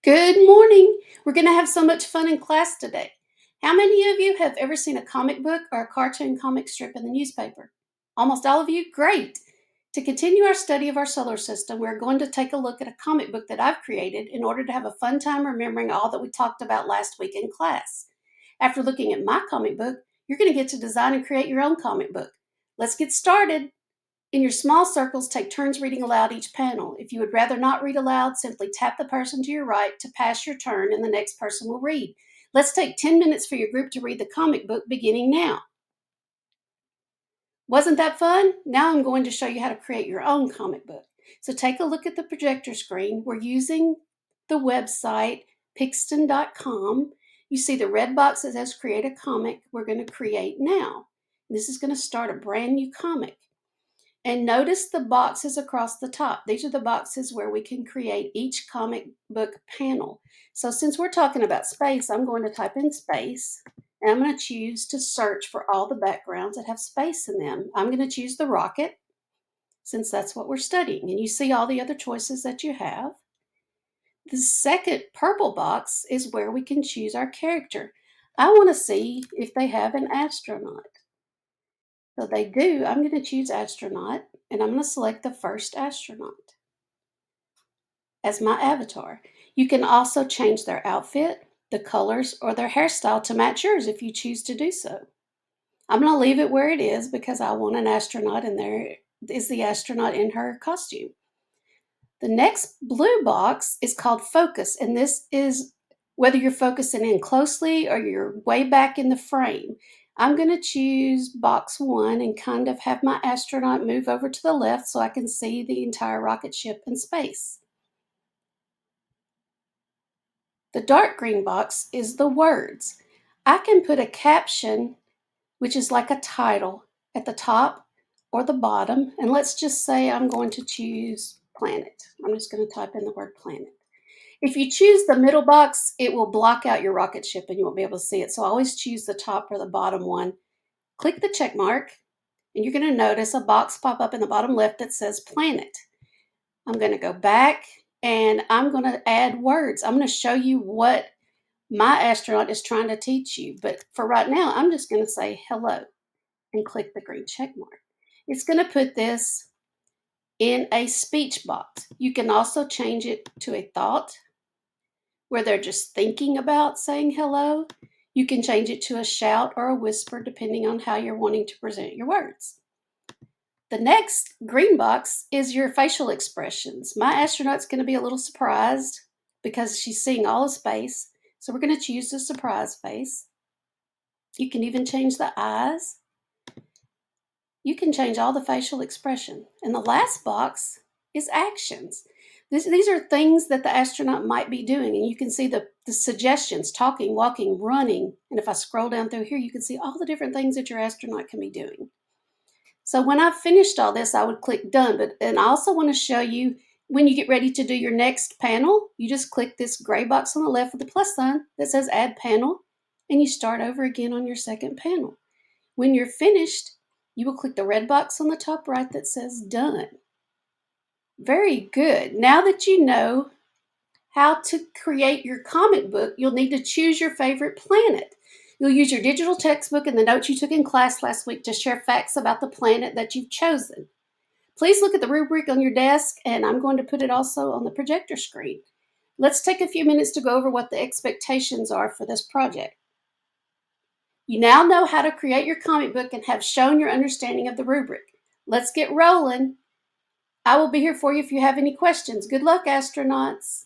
Good morning. We're going to have so much fun in class today. How many of you have ever seen a comic book or a cartoon comic strip in the newspaper? Almost all of you? Great. To continue our study of our solar system, we're going to take a look at a comic book that I've created in order to have a fun time remembering all that we talked about last week in class. After looking at my comic book, you're going to get to design and create your own comic book. Let's get started. In your small circles, take turns reading aloud each panel. If you would rather not read aloud, simply tap the person to your right to pass your turn and the next person will read. Let's take 10 minutes for your group to read the comic book beginning now. Wasn't that fun? Now I'm going to show you how to create your own comic book. So take a look at the projector screen. We're using the website pixton.com. You see the red box that says create a comic. We're going to create now. This is going to start a brand new comic. And notice the boxes across the top. These are the boxes where we can create each comic book panel. So since we're talking about space, I'm going to type in space, and I'm going to choose to search for all the backgrounds that have space in them. I'm going to choose the rocket, since that's what we're studying. And you see all the other choices that you have. The second purple box is where we can choose our character. I want to see if they have an astronaut. So they do. I'm going to choose astronaut, and I'm going to select the first astronaut as my avatar. You can also change their outfit, the colors, or their hairstyle to match yours if you choose to do so. I'm going to leave it where it is because I want an astronaut, and there is the astronaut in her costume. The next blue box is called focus, and this is whether you're focusing in closely or you're way back in the frame. I'm going to choose box 1 and kind of have my astronaut move over to the left so I can see the entire rocket ship in space. The dark green box is the words. I can put a caption, which is like a title, at the top or the bottom, and let's just say I'm going to choose planet. I'm just going to type in the word planet. If you choose the middle box, it will block out your rocket ship and you won't be able to see it. So always choose the top or the bottom one. Click the check mark, and you're going to notice a box pop up in the bottom left that says planet. I'm going to go back and I'm going to add words. I'm going to show you what my astronaut is trying to teach you. But for right now, I'm just going to say hello and click the green check mark. It's going to put this in a speech box. You can also change it to a thought where they're just thinking about saying hello. You can change it to a shout or a whisper depending on how you're wanting to present your words. The next green box is your facial expressions. My astronaut's going to be a little surprised because she's seeing all of space. So we're going to choose the surprise face. You can even change the eyes. You can change all the facial expression. And the last box is actions. These are things that the astronaut might be doing, and you can see the suggestions: talking, walking, running. And if I scroll down through here, you can see all the different things that your astronaut can be doing. So when I've finished all this, I would click done. And I also want to show you when you get ready to do your next panel, you just click this gray box on the left with the plus sign that says add panel, and you start over again on your second panel. When you're finished, you will click the red box on the top right that says done. Very good. Now that you know how to create your comic book, you'll need to choose your favorite planet. You'll use your digital textbook and the notes you took in class last week to share facts about the planet that you've chosen. Please look at the rubric on your desk, and I'm going to put it also on the projector screen. Let's take a few minutes to go over what the expectations are for this project. You now know how to create your comic book and have shown your understanding of the rubric. Let's get rolling. I will be here for you if you have any questions. Good luck, astronauts.